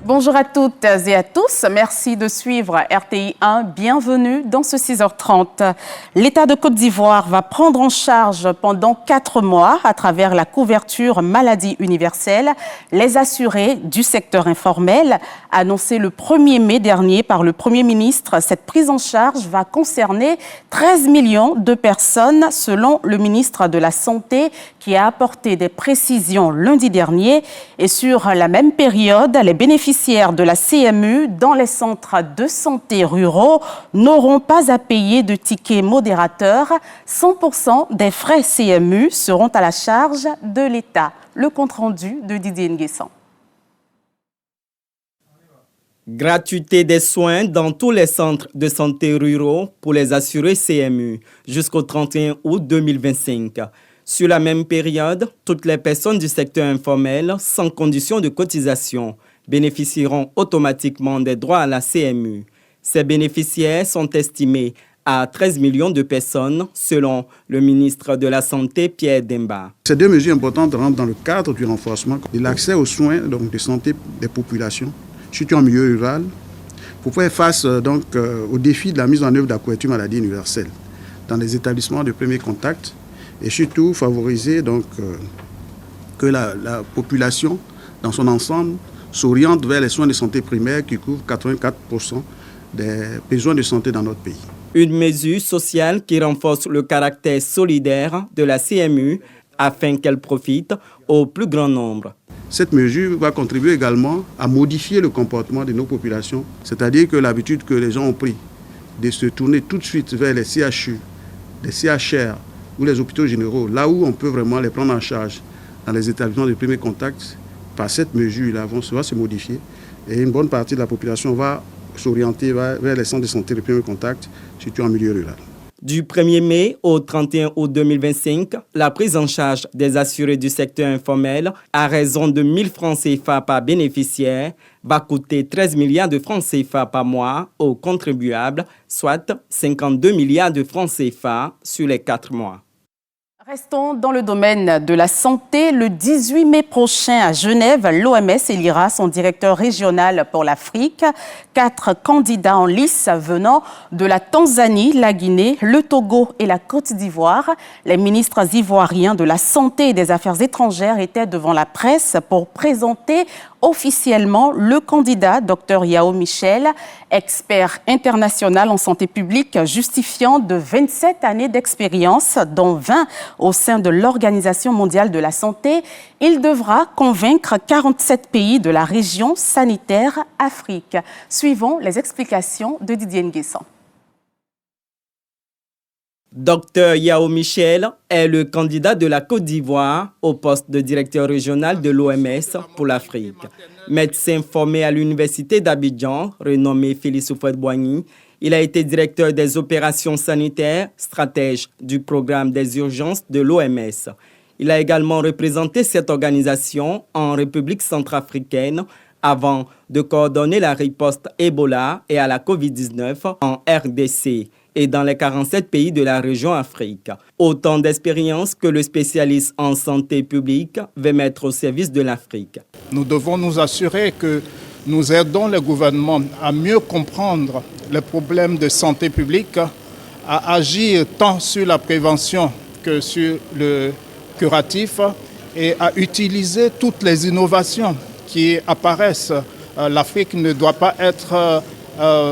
Bonjour à toutes et à tous. Merci de suivre RTI 1. Bienvenue dans ce 6h30. L'État de Côte d'Ivoire va prendre en charge pendant 4 mois, à travers la couverture maladie universelle, les assurés du secteur informel. Annoncé le 1er mai dernier par le Premier ministre, cette prise en charge va concerner 13 millions de personnes, selon le ministre de la Santé, qui a apporté des précisions lundi dernier. Et sur la même période, les bénéficiaires de la CMU dans les centres de santé ruraux n'auront pas à payer de tickets modérateurs. 100% des frais CMU seront à la charge de l'État. Le compte-rendu de Didier Nguessan. Gratuité des soins dans tous les centres de santé ruraux pour les assurés CMU jusqu'au 31 août 2025. Sur la même période, toutes les personnes du secteur informel sans condition de cotisation bénéficieront automatiquement des droits à la CMU. Ces bénéficiaires sont estimés à 13 millions de personnes, selon le ministre de la Santé, Pierre Demba. Ces deux mesures importantes rentrent dans le cadre du renforcement de l'accès aux soins de santé des populations, surtout en milieu rural, pour faire face au défi de la mise en œuvre de la couverture maladie universelle dans les établissements de premier contact et surtout favoriser que la population dans son ensemble s'oriente vers les soins de santé primaires qui couvrent 84% des besoins de santé dans notre pays. Une mesure sociale qui renforce le caractère solidaire de la CMU afin qu'elle profite au plus grand nombre. Cette mesure va contribuer également à modifier le comportement de nos populations, c'est-à-dire que l'habitude que les gens ont pris de se tourner tout de suite vers les CHU, les CHR ou les hôpitaux généraux, là où on peut vraiment les prendre en charge dans les établissements de premier contact, par cette mesure-là, va se modifier et une bonne partie de la population va s'orienter vers les centres de santé de premier contact, surtout en milieu rural. Du 1er mai au 31 août 2025, la prise en charge des assurés du secteur informel à raison de 1 000 francs CFA par bénéficiaire va coûter 13 milliards de francs CFA par mois aux contribuables, soit 52 milliards de francs CFA sur les 4 mois. Restons dans le domaine de la santé. Le 18 mai prochain à Genève, l'OMS élira son directeur régional pour l'Afrique. 4 candidats en lice venant de la Tanzanie, la Guinée, le Togo et la Côte d'Ivoire. Les ministres ivoiriens de la Santé et des Affaires étrangères étaient devant la presse pour présenter officiellement le candidat Dr Yao Michel, expert international en santé publique justifiant de 27 années d'expérience, dont 20 au sein de l'Organisation mondiale de la santé. Il devra convaincre 47 pays de la région sanitaire Afrique. Suivons les explications de Didier Nguessan. Dr Yao Michel est le candidat de la Côte d'Ivoire au poste de directeur régional de l'OMS pour l'Afrique. Médecin formé à l'université d'Abidjan, renommé Félix Houphouët-Boigny, il a été directeur des opérations sanitaires, stratège du programme des urgences de l'OMS. Il a également représenté cette organisation en République centrafricaine avant de coordonner la riposte Ebola et à la COVID-19 en RDC et dans les 47 pays de la région Afrique. Autant d'expériences que le spécialiste en santé publique veut mettre au service de l'Afrique. Nous devons nous assurer que nous aidons le gouvernement à mieux comprendre les problèmes de santé publique, à agir tant sur la prévention que sur le curatif et à utiliser toutes les innovations qui apparaissent. L'Afrique ne doit pas être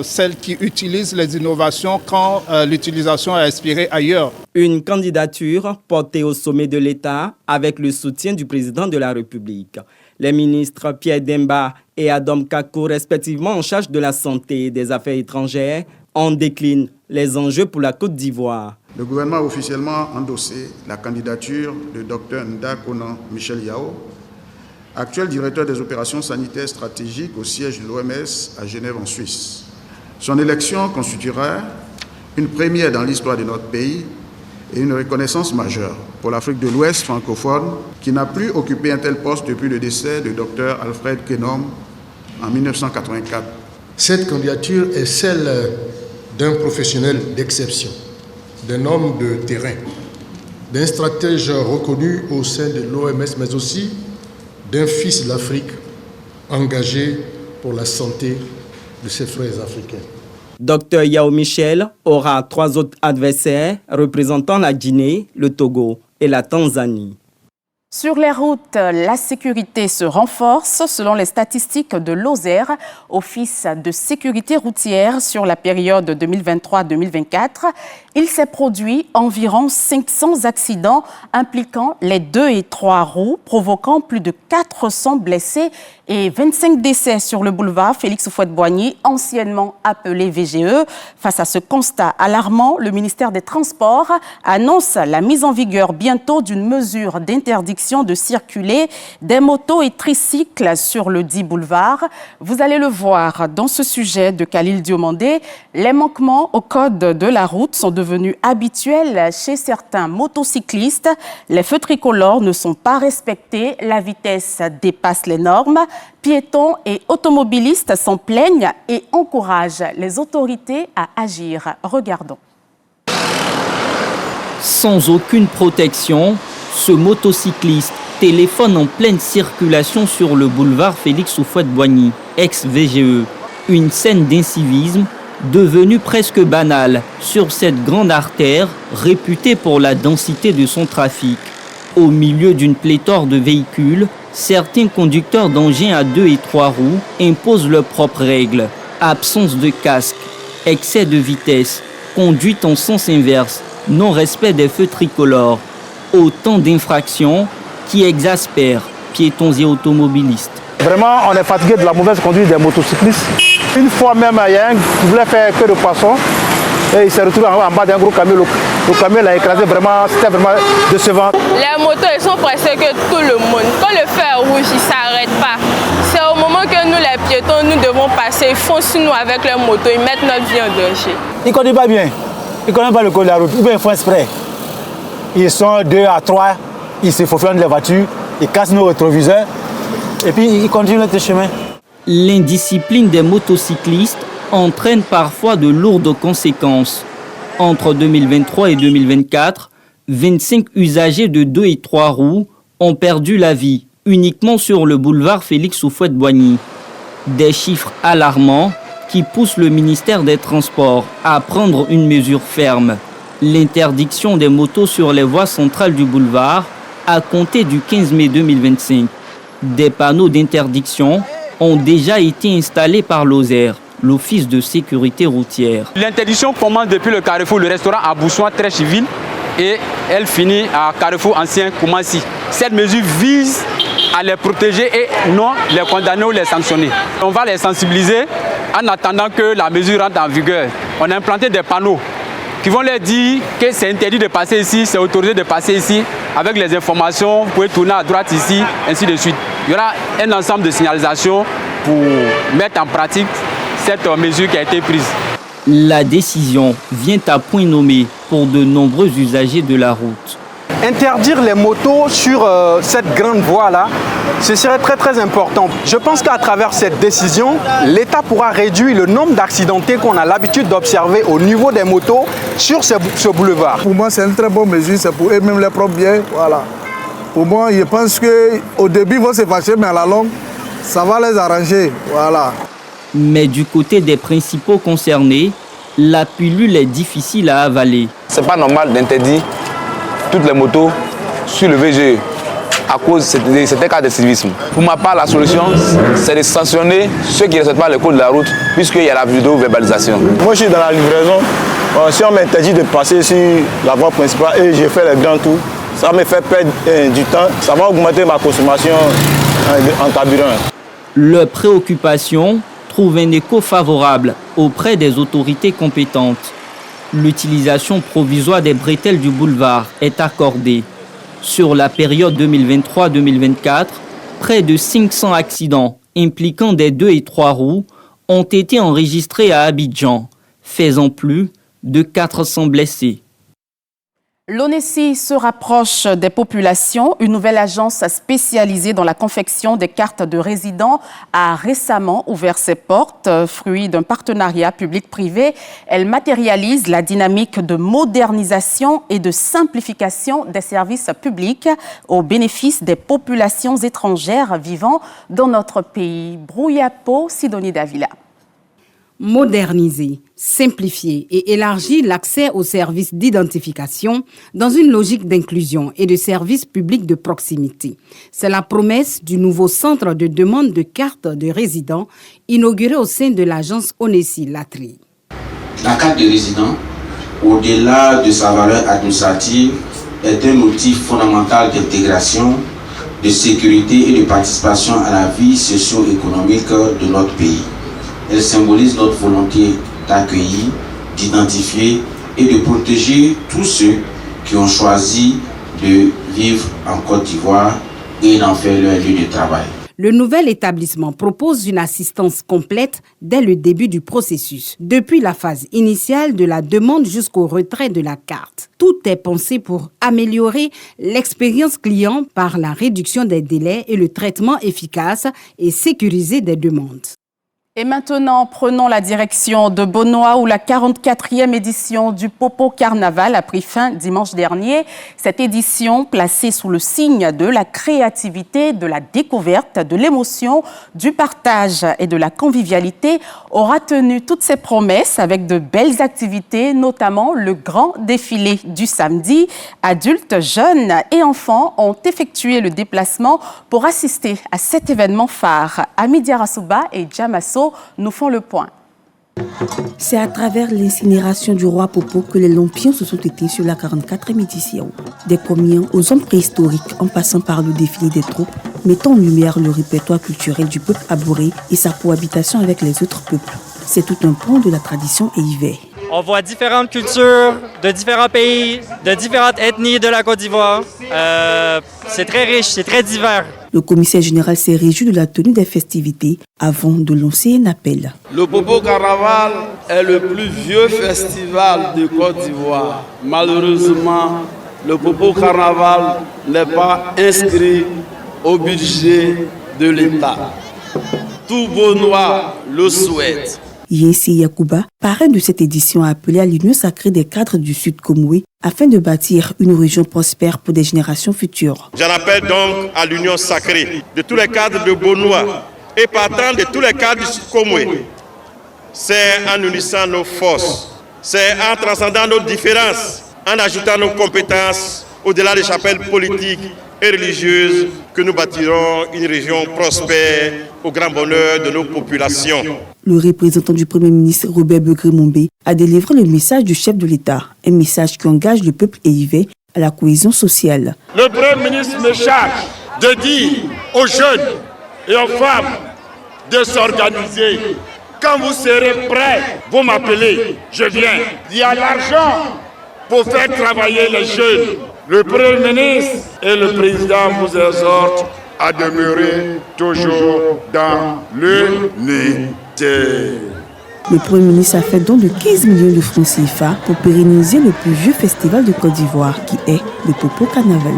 celle qui utilise les innovations quand l'utilisation est expirée ailleurs. Une candidature portée au sommet de l'État avec le soutien du président de la République. Les ministres Pierre Demba et Adam Kako, respectivement en charge de la santé et des affaires étrangères, en déclinent les enjeux pour la Côte d'Ivoire. Le gouvernement a officiellement endossé la candidature de Dr Ndakonan Michel Yao, actuel directeur des opérations sanitaires stratégiques au siège de l'OMS à Genève en Suisse. Son élection constituera une première dans l'histoire de notre pays et une reconnaissance majeure pour l'Afrique de l'Ouest francophone qui n'a plus occupé un tel poste depuis le décès de Dr Alfred Kenom en 1984. Cette candidature est celle d'un professionnel d'exception, d'un homme de terrain, d'un stratège reconnu au sein de l'OMS, mais aussi d'un fils de l'Afrique engagé pour la santé de ses frères africains. Dr Yao Michel aura 3 autres adversaires représentant la Guinée, le Togo et la Tanzanie. Sur les routes, la sécurité se renforce selon les statistiques de l'OSER, Office de sécurité routière, sur la période 2023-2024. Il s'est produit environ 500 accidents impliquant les 2 et 3 roues, provoquant plus de 400 blessés et 25 décès sur le boulevard Félix Houphouët-Boigny, anciennement appelé VGE. Face à ce constat alarmant, le ministère des Transports annonce la mise en vigueur bientôt d'une mesure d'interdiction de circuler des motos et tricycles sur le dit boulevard. Vous allez le voir dans ce sujet de Khalil Diomandé. Les manquements au code de la route sont devenus habituels chez certains motocyclistes. Les feux tricolores ne sont pas respectés, la vitesse dépasse les normes. Piétons et automobilistes s'en plaignent et encouragent les autorités à agir. Regardons. Sans aucune protection, ce motocycliste téléphone en pleine circulation sur le boulevard Félix Houphouët-Boigny, ex-VGE. Une scène d'incivisme devenue presque banale sur cette grande artère réputée pour la densité de son trafic. Au milieu d'une pléthore de véhicules, certains conducteurs d'engins à 2 et 3 roues imposent leurs propres règles. Absence de casque, excès de vitesse, conduite en sens inverse, non-respect des feux tricolores. Autant d'infractions qui exaspèrent piétons et automobilistes. Vraiment, on est fatigué de la mauvaise conduite des motocyclistes. Une fois même, il y a un qui voulait faire que de poisson et il s'est retrouvé en bas d'un gros camion. Le camion l'a écrasé, vraiment, c'était vraiment décevant. Les motos, ils sont pressés que tout le monde. Quand le feu rouge, ils ne s'arrêtent pas. C'est au moment que nous, les piétons, nous devons passer. Ils foncent sur nous avec leurs motos, ils mettent notre vie en danger. Ils ne connaissent pas bien. Ils ne connaissent pas le code de la route. Ou bien ils font exprès. Ils sont 2 à 3, ils se faufilent les voitures, ils cassent nos rétroviseurs et puis ils continuent notre chemin. L'indiscipline des motocyclistes entraîne parfois de lourdes conséquences. Entre 2023 et 2024, 25 usagers de 2 et 3 roues ont perdu la vie uniquement sur le boulevard Félix Houphouët-Boigny. Des chiffres alarmants qui poussent le ministère des Transports à prendre une mesure ferme. L'interdiction des motos sur les voies centrales du boulevard à compter du 15 mai 2025. Des panneaux d'interdiction ont déjà été installés par l'OSER, l'Office de sécurité routière. L'interdiction commence depuis le carrefour, le restaurant à Boussoin, très civil, et elle finit à Carrefour Ancien Koumassi. Cette mesure vise à les protéger et non les condamner ou les sanctionner. On va les sensibiliser en attendant que la mesure rentre en vigueur. On a implanté des panneaux qui vont leur dire que c'est interdit de passer ici, c'est autorisé de passer ici, avec les informations, vous pouvez tourner à droite ici, ainsi de suite. Il y aura un ensemble de signalisations pour mettre en pratique cette mesure qui a été prise. La décision vient à point nommé pour de nombreux usagers de la route. Interdire les motos sur cette grande voie-là, ce serait très très important. Je pense qu'à travers cette décision, l'État pourra réduire le nombre d'accidentés qu'on a l'habitude d'observer au niveau des motos sur ce boulevard. Pour moi, c'est une très bonne mesure, c'est pour eux-mêmes les propres biens. Voilà. Pour moi, je pense qu'au début, ils vont se fâcher, mais à la longue, ça va les arranger. Voilà. Mais du côté des principaux concernés, la pilule est difficile à avaler. C'est pas normal d'interdire toutes les motos sur le VGE à cause de cet cas de civisme. Pour ma part, la solution, c'est de sanctionner ceux qui ne respectent pas le code de la route, puisqu'il y a la vidéo-verbalisation. Moi, je suis dans la livraison. Si on m'interdit de passer sur la voie principale et je fais les grands tours, ça me fait perdre du temps. Ça va augmenter ma consommation en carburant. Leur préoccupation trouve un écho favorable auprès des autorités compétentes. L'utilisation provisoire des bretelles du boulevard est accordée. Sur la période 2023-2024, près de 500 accidents impliquant des 2 et 3 roues ont été enregistrés à Abidjan, faisant plus de 400 blessés. L'ONESI se rapproche des populations. Une nouvelle agence spécialisée dans la confection des cartes de résidents a récemment ouvert ses portes. Fruit d'un partenariat public-privé, elle matérialise la dynamique de modernisation et de simplification des services publics au bénéfice des populations étrangères vivant dans notre pays. Brouillapo, Sidonie Davila. Moderniser, simplifier et élargir l'accès aux services d'identification dans une logique d'inclusion et de services publics de proximité. C'est la promesse du nouveau centre de demande de cartes de résidents inauguré au sein de l'agence ONESI Latri. La carte de résident, au-delà de sa valeur administrative, est un outil fondamental d'intégration, de sécurité et de participation à la vie socio-économique de notre pays. Elle symbolise notre volonté d'accueillir, d'identifier et de protéger tous ceux qui ont choisi de vivre en Côte d'Ivoire et d'en faire leur lieu de travail. Le nouvel établissement propose une assistance complète dès le début du processus, depuis la phase initiale de la demande jusqu'au retrait de la carte. Tout est pensé pour améliorer l'expérience client par la réduction des délais et le traitement efficace et sécurisé des demandes. Et maintenant, prenons la direction de Bonoa où la 44e édition du Popo Carnaval a pris fin dimanche dernier. Cette édition, placée sous le signe de la créativité, de la découverte, de l'émotion, du partage et de la convivialité, aura tenu toutes ses promesses avec de belles activités, notamment le grand défilé du samedi. Adultes, jeunes et enfants ont effectué le déplacement pour assister à cet événement phare. Amidia Rasouba et Jamaso nous font le point. C'est à travers l'incinération du roi Popo que les lampions se sont éteints sur la 44e édition. Des Comiens aux hommes préhistoriques en passant par le défilé des troupes, mettant en lumière le répertoire culturel du peuple abouré et sa cohabitation avec les autres peuples. C'est tout un pan de la tradition éhivé. On voit différentes cultures de différents pays, de différentes ethnies de la Côte d'Ivoire. C'est très riche, c'est très divers. Le commissaire général s'est réjoui de la tenue des festivités avant de lancer un appel. Le Popo Carnaval est le plus vieux festival de Côte d'Ivoire. Malheureusement, le Popo Carnaval n'est pas inscrit au budget de l'État. Tout Bonois le souhaite. Yensi Yakuba, parrain de cette édition, a appelé à l'union sacrée des cadres du Sud Komoué afin de bâtir une région prospère pour des générations futures. J'en appelle donc à l'union sacrée de tous les cadres de Bonoa et partant de tous les cadres du Sud Komoué. C'est en unissant nos forces, c'est en transcendant nos différences, en ajoutant nos compétences au-delà des chapelles politiques et religieuses que nous bâtirons une région prospère au grand bonheur de nos populations. Le représentant du Premier ministre Robert Begré-Mombé a délivré le message du chef de l'État, un message qui engage le peuple éhivé à la cohésion sociale. Le Premier ministre me charge de dire aux jeunes et aux femmes de s'organiser. Quand vous serez prêts, vous m'appelez, je viens. Il y a l'argent pour faire travailler les jeunes. Le Premier ministre et le Président vous exhortent à demeurer toujours dans l'unité. Le Premier ministre a fait don de 15 millions de francs CFA pour pérenniser le plus vieux festival de Côte d'Ivoire qui est le Popo Carnaval.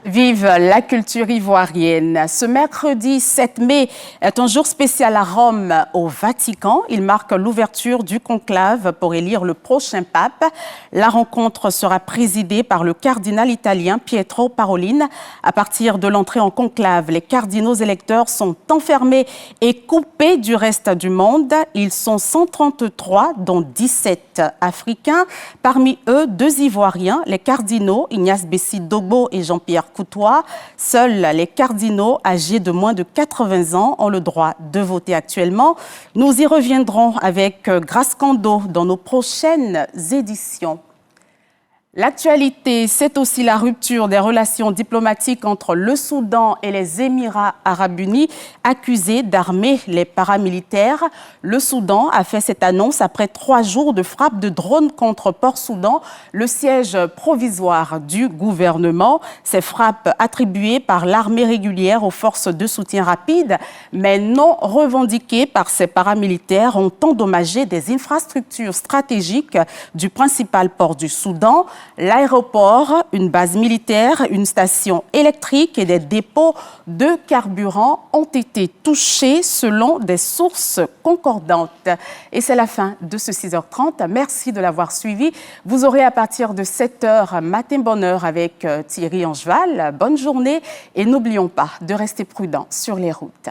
Vive la culture ivoirienne. Ce mercredi 7 mai est un jour spécial à Rome, au Vatican. Il marque l'ouverture du conclave pour élire le prochain pape. La rencontre sera présidée par le cardinal italien Pietro Parolin. À partir de l'entrée en conclave, les cardinaux électeurs sont enfermés et coupés du reste du monde. Ils sont 133, dont 17 Africains. Parmi eux, 2 Ivoiriens, les cardinaux Ignace Bessi Dogbo et Jean-Pierre Coutois. Seuls les cardinaux âgés de moins de 80 ans ont le droit de voter actuellement. Nous y reviendrons avec Grace Kando dans nos prochaines éditions. L'actualité, c'est aussi la rupture des relations diplomatiques entre le Soudan et les Émirats arabes unis, accusés d'armer les paramilitaires. Le Soudan a fait cette annonce après 3 jours de frappes de drones contre Port-Soudan, le siège provisoire du gouvernement. Ces frappes attribuées par l'armée régulière aux forces de soutien rapide, mais non revendiquées par ces paramilitaires, ont endommagé des infrastructures stratégiques du principal port du Soudan. l'aéroport, une base militaire, une station électrique et des dépôts de carburant ont été touchés selon des sources concordantes. Et c'est la fin de ce 6h30. Merci de l'avoir suivi. Vous aurez à partir de 7h Matin Bonheur avec Thierry Angeval. Bonne journée et n'oublions pas de rester prudents sur les routes.